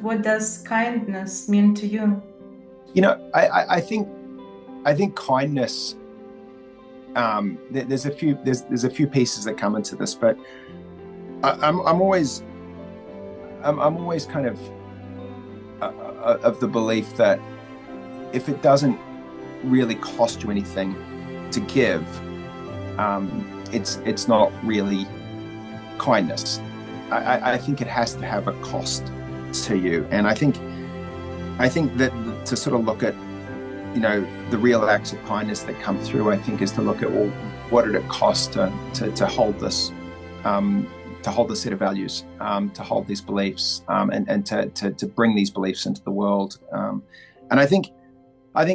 What does kindness mean to you? I think kindness. There's a few pieces that come into this, but I'm always kind of the belief that if it doesn't really cost you anything to give, it's not really kindness. I think it has to have a cost to you, and I think that to sort of look at the real acts of kindness that come through, I think, is to look at, well, what did it cost to hold this, to hold the set of values, to hold these beliefs, and to bring these beliefs into the world. And I think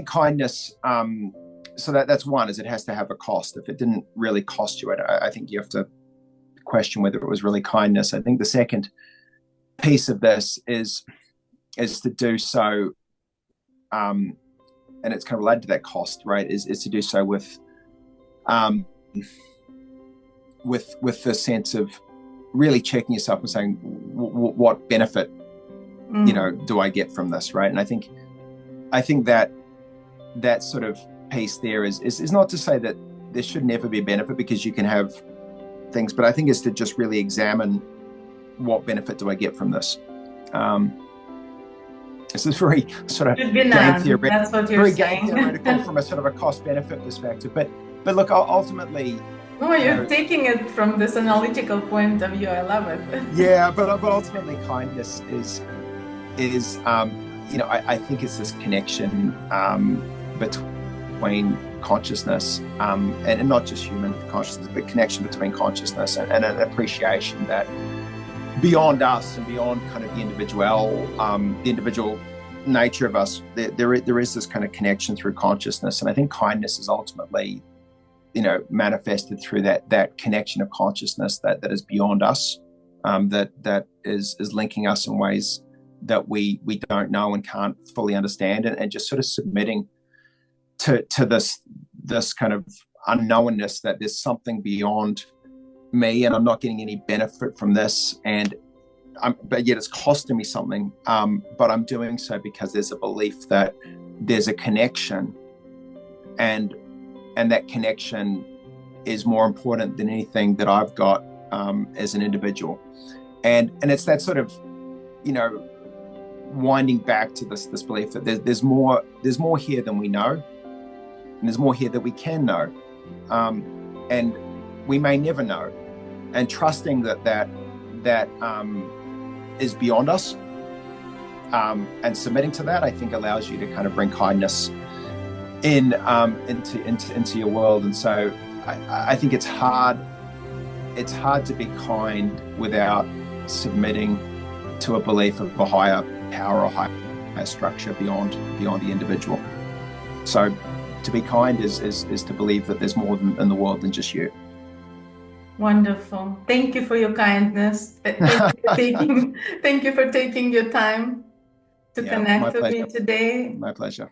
kindness. So that's one, is it has to have a cost. If it didn't really cost you, I think you have to question whether it was really kindness. I think the second piece of this is to do so, and it's kind of related to that cost, right? Is to do so with the sense of really checking yourself and saying, what benefit, do I get from this, right? And I think that sort of piece there is not to say that there should never be a benefit, because you can have things, but I think it's to just really examine, what benefit do I get from this? This is very sort of game theoretical. That's what you're saying. Game theoretical from a sort of a cost-benefit perspective. But look, ultimately. No, you're taking it from this analytical point of view. I love it. Yeah, but ultimately, kindness is I think it's this connection between consciousness, and not just human consciousness, but connection between consciousness and an appreciation that beyond us and beyond kind of the individual nature of us, there is this kind of connection through consciousness. And I think kindness is ultimately, manifested through that connection of consciousness that is beyond us, that is linking us in ways that we don't know and can't fully understand, and just sort of submitting to this kind of unknownness that there's something beyond me, and I'm not getting any benefit from this, but yet it's costing me something, but I'm doing so because there's a belief that there's a connection, and that connection is more important than anything that I've got as an individual. And it's that sort of, winding back to this belief that there's more here than we know, and there's more here that we can know, and we may never know, and trusting that is beyond us, and submitting to that, I think, allows you to kind of bring kindness into your world. And so I think it's hard to be kind without submitting to a belief of a higher power or higher structure beyond the individual. So to be kind is to believe that there's more in the world than just you. Wonderful. Thank you for your kindness. Thank you for taking your time to connect with me today. My pleasure.